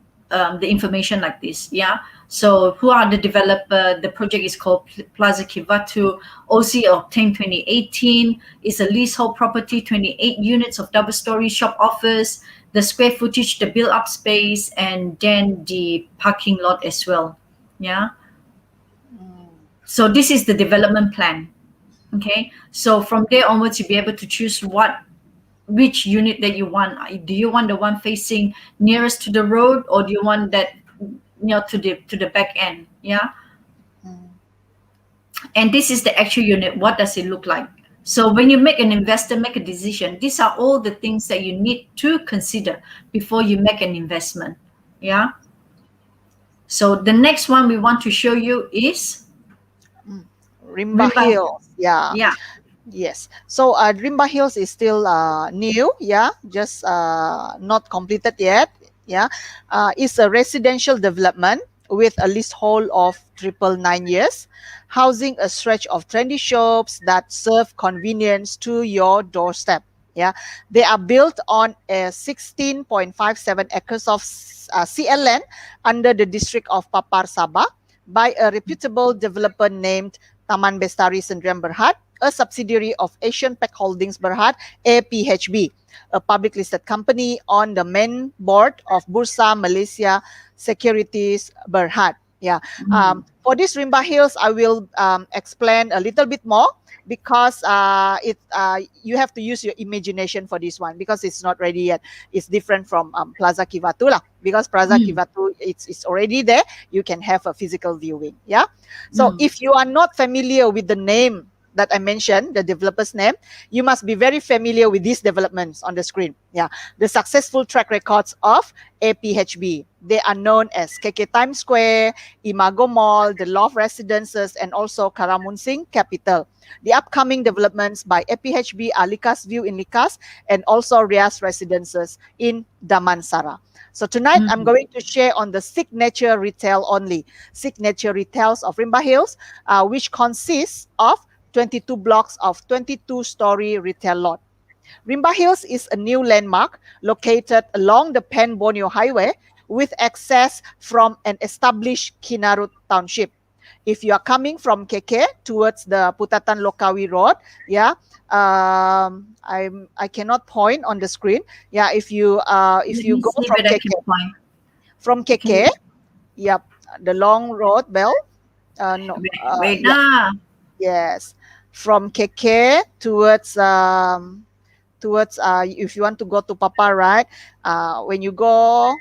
Speaker 1: information like this. Yeah. So who are the developer? The project is called Plaza Kivatu. OC obtained 2018. It's a leasehold property, 28 units of double story shop office, the square footage, the build up space, and then the parking lot as well. Yeah. So this is the development plan. Okay. So from there onwards, you'll be able to choose which unit that you want. Do you want the one facing nearest to the road, or do you want that to the back end? Yeah.
Speaker 2: Mm.
Speaker 1: And this is the actual unit. What does it look like? So when you make an investor make a decision, these are all the things that you need to consider before you make an investment. Yeah. So the next one we want to show you is
Speaker 2: Rimba
Speaker 1: Rimba.
Speaker 2: Hills. Yeah.
Speaker 1: Yeah.
Speaker 2: Yes. So Rimba Hills is still new. Yeah. Just not completed yet. Yeah. It's a residential development with a leasehold of 999 years, housing a stretch of trendy shops that serve convenience to your doorstep. Yeah. They are built on a 16.57 acres of CL land under the district of Papar Sabah by a reputable developer named Taman Bestari Sendirian Berhad, a subsidiary of Asian Pac Holdings Berhad, APHB, a public listed company on the main board of Bursa Malaysia Securities Berhad. Yeah. For this Rimba Hills, I will explain a little bit more because you have to use your imagination for this one because it's not ready yet. It's different from Plaza Kivatu lah, because Plaza
Speaker 1: Mm,
Speaker 2: Kivatu it's already there. You can have a physical viewing. Yeah. So
Speaker 1: mm,
Speaker 2: if you are not familiar with the name that I mentioned, the developer's name, you must be very familiar with these developments on the screen. Yeah, the successful track records of APHB. They are known as KK Times Square, Imago Mall, the Loft Residences, and also Karamunsing Capital. The upcoming developments by APHB are Likas View in Likas and also Rias Residences in Damansara. So tonight I'm
Speaker 1: mm,
Speaker 2: going to share on the signature retail only, signature retails of Rimba Hills, which consists of 22 blocks of 22-story retail lot. Rimba Hills is a new landmark located along the Pen Borneo Highway with access from an established Kinarut Township. If you are coming from KK towards the Putatan Lokawi Road, yeah, I cannot point on the screen. Yeah, if you
Speaker 1: Let me
Speaker 2: go
Speaker 1: see
Speaker 2: from
Speaker 1: whether I
Speaker 2: KK,
Speaker 1: can find. Can
Speaker 2: KK,
Speaker 1: you
Speaker 2: yep, the long road bell. No,
Speaker 1: wait?
Speaker 2: yeah, yes, from KK towards if you want to go to Papa, right? When you go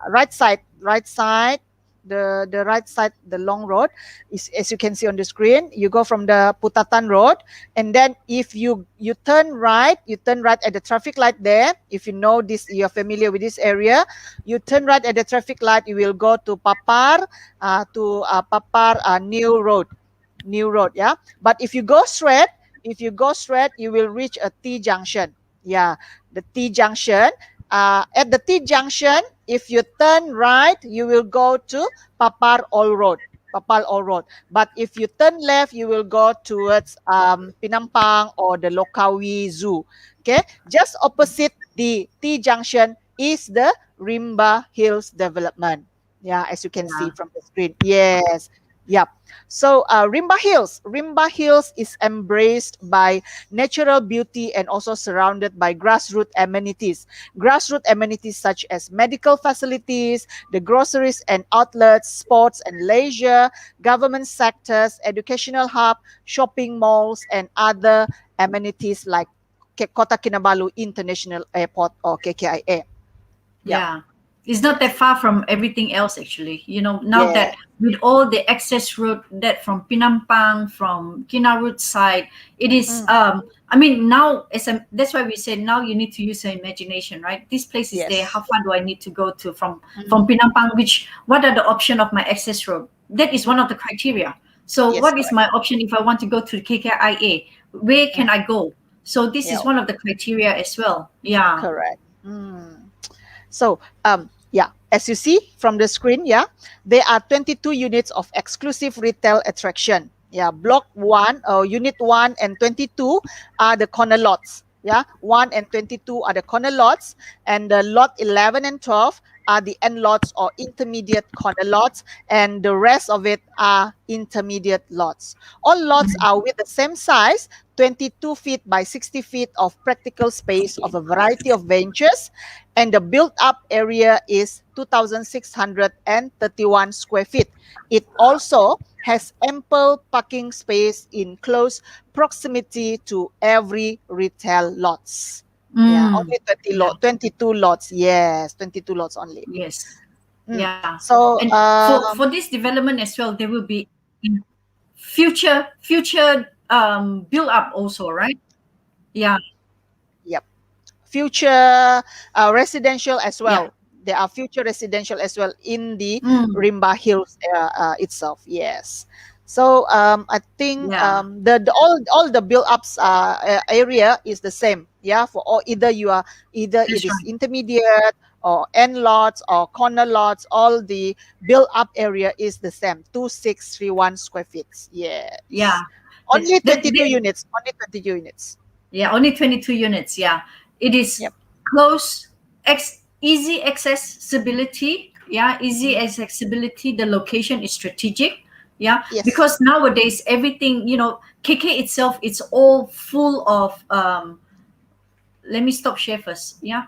Speaker 2: right side, the right side, the long road is, as you can see on the screen. You go from the Putatan Road, and then if you turn right, at the traffic light there. If you know this, you're familiar with this area. You turn right at the traffic light. You will go to Papar, Papar New Road, yeah. But if you go straight, you will reach a T junction. Yeah, the T junction. At the T junction, if you turn right, you will go to Papar All Road. Papal All Road. But if you turn left, you will go towards Pinampang or the Lokawi Zoo. Okay, just opposite the T junction is the Rimba Hills development. Yeah, as you can see
Speaker 1: Yeah.
Speaker 2: from the screen. Yes. Yep. So Rimba Hills is embraced by natural beauty and also surrounded by grassroots amenities. Grassroots amenities such as medical facilities, the groceries and outlets, sports and leisure, government sectors, educational hub, shopping malls, and other amenities like Kota Kinabalu International Airport or KKIA. Yeah.
Speaker 1: Yeah. It's not that far from everything else actually. Now
Speaker 2: Yeah.
Speaker 1: that with all the access road that from Pinampang, from Kinarut side, it is
Speaker 2: Mm,
Speaker 1: I mean now that's why we said now you need to use your imagination, right? This place is there. How
Speaker 2: yes.
Speaker 1: far do I need to go to from
Speaker 2: Mm,
Speaker 1: Pinampang? What are the option of my access road? That is one of the criteria. So
Speaker 2: yes,
Speaker 1: what is
Speaker 2: correct.
Speaker 1: my option if I want to go to KKIA? Where
Speaker 2: Mm,
Speaker 1: can I go? So this
Speaker 2: yeah,
Speaker 1: is one of the criteria as well. Yeah.
Speaker 2: correct. Mm. So, yeah, as you see from the screen, yeah, there are 22 units of exclusive retail attraction. Yeah, block 1 or unit 1 and 22 are the corner lots. Yeah, 1 and 22 are the corner lots, and the lot 11 and 12 are the end lots or intermediate corner lots, and the rest of it are intermediate lots. All lots are with the same size, 22 feet by 60 feet of practical space of a variety of benches, and the built up area is 2,631 square feet. It also has ample parking space in close proximity to every retail lots. Yeah,
Speaker 1: Mm,
Speaker 2: only 20
Speaker 1: yeah.
Speaker 2: 22 lots. Yes, 22 lots only.
Speaker 1: Yes.
Speaker 2: Mm.
Speaker 1: Yeah.
Speaker 2: So,
Speaker 1: And for this development as well, there will be in future build up also, right? Yeah.
Speaker 2: yep. Future residential as
Speaker 1: Yeah.
Speaker 2: well. There are future residential as well in the
Speaker 1: Mm,
Speaker 2: Rimba Hills itself. Yes. So I think
Speaker 1: yeah.
Speaker 2: the all the build ups area is the same. Yeah, for all either it
Speaker 1: That's
Speaker 2: is
Speaker 1: right.
Speaker 2: intermediate or end lots or corner lots. All the build up area is the same. 2,631 square feet.
Speaker 1: Yeah.
Speaker 2: Yes.
Speaker 1: That,
Speaker 2: Only
Speaker 1: that,
Speaker 2: 22
Speaker 1: that,
Speaker 2: units. Only 22 units.
Speaker 1: yeah. Only 22 units. Yeah. It is
Speaker 2: Yep.
Speaker 1: close, easy accessibility. Yeah. Easy
Speaker 2: Mm.
Speaker 1: accessibility. The location is strategic. Yeah.
Speaker 2: Yes.
Speaker 1: Because nowadays everything, KK itself, it's all full of let me stop share first. Yeah.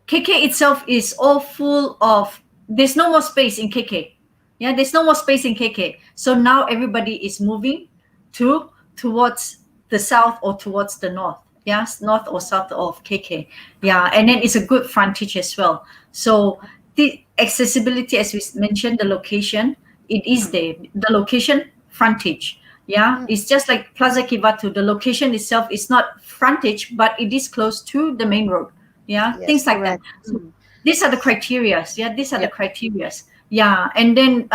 Speaker 1: KK itself is all full of, there's no more space in KK. Yeah, there's no more space in KK. So now everybody is moving towards the south or towards the north. Yes, north or south of KK. Yeah, and then it's a good frontage as well. So the accessibility, as we mentioned, the location, it is
Speaker 2: Mm.
Speaker 1: there. The location, frontage. Yeah,
Speaker 2: Mm.
Speaker 1: it's just like Plaza Kivatu. The location itself is not frontage, but it is close to the main road. Yeah,
Speaker 2: Yes,
Speaker 1: things like that.
Speaker 2: correct.
Speaker 1: So
Speaker 2: Mm.
Speaker 1: these are the criterias. Yeah, these are the
Speaker 2: Yep,
Speaker 1: criterias. Yeah, and then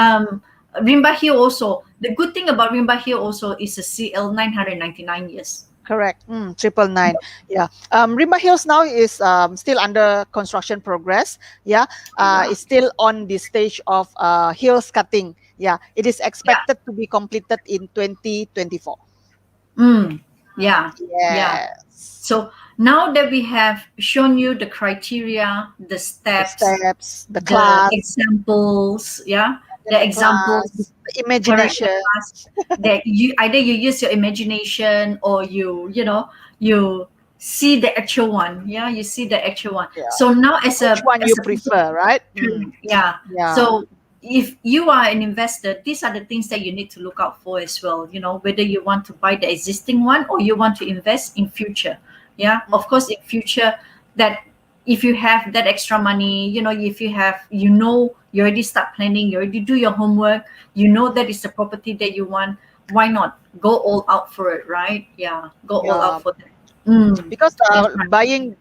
Speaker 1: Rimba Hill also. The good thing about Rimba Hill also is a CL 999 years.
Speaker 2: correct. 999. Yeah. Rimba Hills now is still under construction progress. Yeah.
Speaker 1: Yeah,
Speaker 2: It's still on the stage of hills cutting. Yeah. It is
Speaker 1: yeah,
Speaker 2: expected to be completed in 2024.
Speaker 1: mm, yeah, yeah.
Speaker 2: Yes.
Speaker 1: So now that we have shown you the criteria, the
Speaker 2: The
Speaker 1: steps,
Speaker 2: steps, the
Speaker 1: the
Speaker 2: class,
Speaker 1: examples, yeah,
Speaker 2: then
Speaker 1: the
Speaker 2: the
Speaker 1: examples,
Speaker 2: class, the
Speaker 1: correct, the
Speaker 2: imagination.
Speaker 1: class, that you either you use your imagination or you see the actual one. Yeah, you see the actual one.
Speaker 2: Yeah.
Speaker 1: So now
Speaker 2: Which one you prefer, right?
Speaker 1: yeah.
Speaker 2: Yeah.
Speaker 1: So if you are an investor, these are the things that you need to look out for as well. Whether you want to buy the existing one or you want to invest in future. Yeah,
Speaker 2: Mm.
Speaker 1: of course, in future, that if you have that extra money, if you have, you already start planning, you already do your homework, that is the property that you want. Why not go all out for it, right? Yeah, go all
Speaker 2: Yeah.
Speaker 1: out for that. Mm,
Speaker 2: Because
Speaker 1: that's right.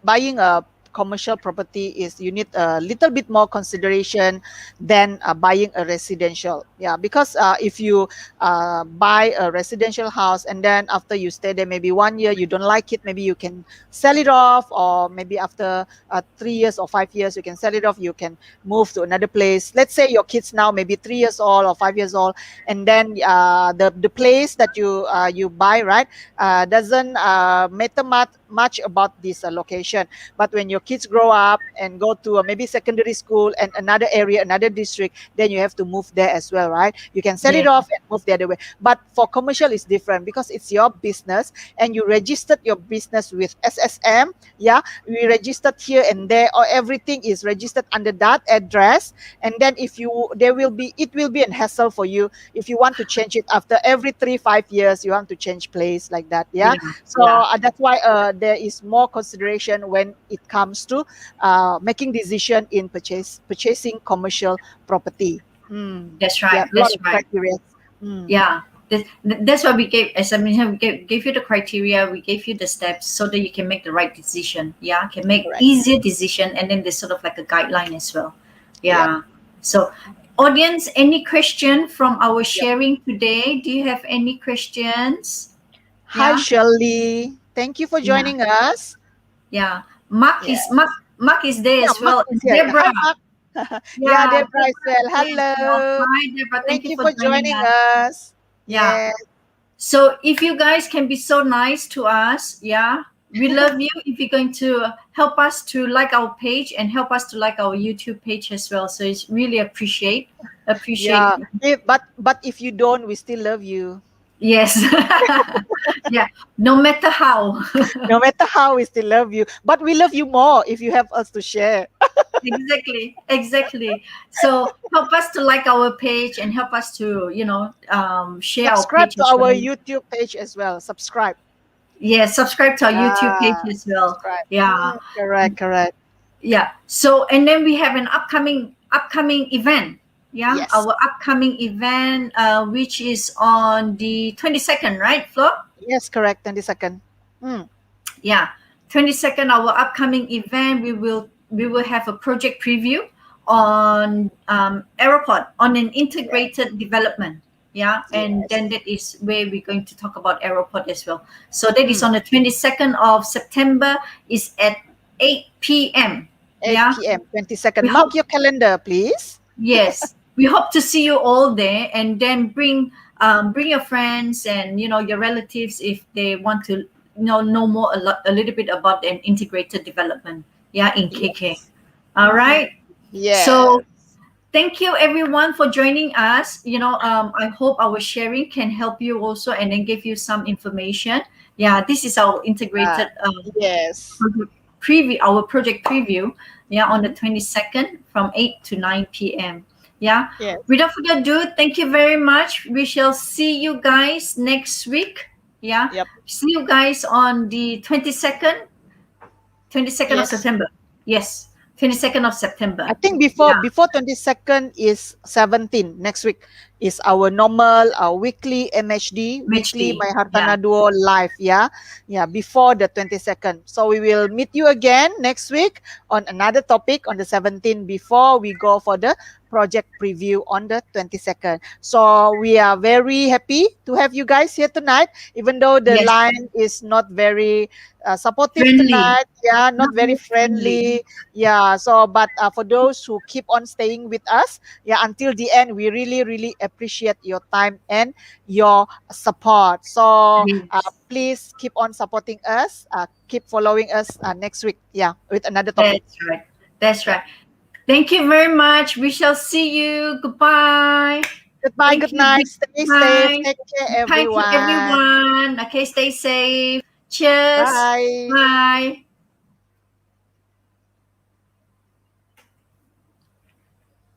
Speaker 2: buying a commercial property is you need a little bit more consideration than buying a residential. Yeah, because if you buy a residential house and then after you stay there maybe 1 year you don't like it, maybe you can sell it off, or maybe after 3 years or 5 years you can sell it off, you can move to another place. Let's say your kids now maybe 3 years old or 5 years old, and then the place that you buy, right, doesn't matter much about this location. But when your kids grow up and go to maybe secondary school and another area, another district, then you have to move there as well, right? You can sell
Speaker 1: Yeah,
Speaker 2: it off and move the other way. But for commercial, it's different because it's your business and you registered your business with SSM. Yeah, we registered here and there, or everything is registered under that address. And then if you, it will be an hassle for you if you want to change it after every 3 5 years. You want to change place like that. Yeah,
Speaker 1: yeah,
Speaker 2: so
Speaker 1: yeah.
Speaker 2: that's why there is more consideration when it comes comes to making decision in purchasing commercial property.
Speaker 1: That's
Speaker 2: Yeah,
Speaker 1: right.
Speaker 2: a lot
Speaker 1: That's
Speaker 2: of
Speaker 1: right.
Speaker 2: criteria.
Speaker 1: Yeah. That's why we gave, as I mentioned, gave you the criteria, we gave you the steps so that you can make the right decision. Yeah, can make
Speaker 2: Correct.
Speaker 1: easier decision, and then there's sort of like a guideline as well.
Speaker 2: Yep.
Speaker 1: Yeah. So, audience, any question from our
Speaker 2: Yep.
Speaker 1: sharing today? Do you have any questions?
Speaker 2: Hi,
Speaker 1: Yeah.
Speaker 2: Shirley. Thank you for
Speaker 1: Yeah.
Speaker 2: joining us.
Speaker 1: Yeah. Mark
Speaker 2: Yeah.
Speaker 1: is Mark is there
Speaker 2: Yeah,
Speaker 1: as
Speaker 2: Mark
Speaker 1: well.
Speaker 2: is here.
Speaker 1: Deborah.
Speaker 2: Hi, Mark. Yeah,
Speaker 1: Yeah,
Speaker 2: Deborah as
Speaker 1: Deborah
Speaker 2: well.
Speaker 1: is there as well.
Speaker 2: Hello.
Speaker 1: Hi, Deborah. Thank
Speaker 2: Thank
Speaker 1: you
Speaker 2: you
Speaker 1: for
Speaker 2: for
Speaker 1: joining
Speaker 2: joining
Speaker 1: us.
Speaker 2: us.
Speaker 1: Yeah.
Speaker 2: Yeah.
Speaker 1: So if you guys can be so nice to us, yeah, we love you. If you're going to help us to like our page and help us to like our YouTube page as well. So it's really appreciate.
Speaker 2: Yeah. But if you don't, we still love you.
Speaker 1: Yes. Yeah. No matter how.
Speaker 2: No matter how, we still love you. But we love you more if you have us to share.
Speaker 1: Exactly. So help us to like our page and help us to, share our
Speaker 2: Subscribe
Speaker 1: page
Speaker 2: to
Speaker 1: as
Speaker 2: our
Speaker 1: well.
Speaker 2: YouTube page as well. Subscribe.
Speaker 1: Yeah, subscribe to our YouTube page
Speaker 2: Yeah.
Speaker 1: as well.
Speaker 2: Subscribe.
Speaker 1: Yeah.
Speaker 2: Correct. Correct.
Speaker 1: Yeah. So and then we have an upcoming event. Yeah,
Speaker 2: Yes.
Speaker 1: our upcoming event, which is on the 22nd, right, Flo?
Speaker 2: Yes. Correct. 22nd. Mm.
Speaker 1: Yeah, 22nd. Our upcoming event, we will have a project preview on airport on an integrated development. Yeah, and
Speaker 2: Yes.
Speaker 1: then that is where we're going to talk about airport as well. So that is
Speaker 2: Mm.
Speaker 1: on the 22nd of September. Is at 8 p.m.
Speaker 2: 8
Speaker 1: Yeah,
Speaker 2: p.m.
Speaker 1: we
Speaker 2: 22nd. Mark
Speaker 1: hope.
Speaker 2: your calendar, please.
Speaker 1: Yes, we hope to see you all there, and then bring your friends and your relatives if they want to know more a little bit about an integrated development. Yeah, in KK.
Speaker 2: Yes.
Speaker 1: All
Speaker 2: Mm-hmm.
Speaker 1: right.
Speaker 2: Yes.
Speaker 1: So thank you everyone for joining us. I hope our sharing can help you also, and then give you some information. Yeah, this is our
Speaker 2: Uh,
Speaker 1: integrated
Speaker 2: yes.
Speaker 1: project preview, yeah, on the
Speaker 2: Mm-hmm.
Speaker 1: 22nd from 8 to 9 p.m. Yeah,
Speaker 2: Yes.
Speaker 1: without further ado, thank you very much. We shall see you guys next week. Yeah,
Speaker 2: Yep.
Speaker 1: see you guys on the 22nd of
Speaker 2: Yes.
Speaker 1: September. Yes, 22nd of
Speaker 2: I
Speaker 1: September.
Speaker 2: think before
Speaker 1: Yeah,
Speaker 2: 22nd is 17. Next week is our normal weekly MHD, weekly
Speaker 1: MHD.
Speaker 2: My
Speaker 1: Yeah,
Speaker 2: Hartana Duo live. Yeah. Yeah. Before the 22nd. So we will meet you again next week on another topic on the 17th before we go for the project preview on the 22nd. So we are very happy to have you guys here tonight, even though the
Speaker 1: yes,
Speaker 2: line is not very supportive
Speaker 1: friendly,
Speaker 2: tonight. Yeah. Not
Speaker 1: not
Speaker 2: very
Speaker 1: very friendly.
Speaker 2: friendly. Yeah, so but for those who keep on staying with us, yeah, until the end, we really, really appreciate your time and your support. So
Speaker 1: Yes,
Speaker 2: please keep on supporting us. Keep following us next week. Yeah, with another topic.
Speaker 1: that's right. That's
Speaker 2: Yeah.
Speaker 1: right. Thank you very much. We shall see you. Goodbye.
Speaker 2: Goodbye.
Speaker 1: Thank
Speaker 2: Good
Speaker 1: you.
Speaker 2: night.
Speaker 1: Big
Speaker 2: Stay safe.
Speaker 1: bye.
Speaker 2: Take care,
Speaker 1: Bye to
Speaker 2: everyone.
Speaker 1: everyone. Okay, stay safe. Cheers.
Speaker 2: Bye.
Speaker 1: Bye.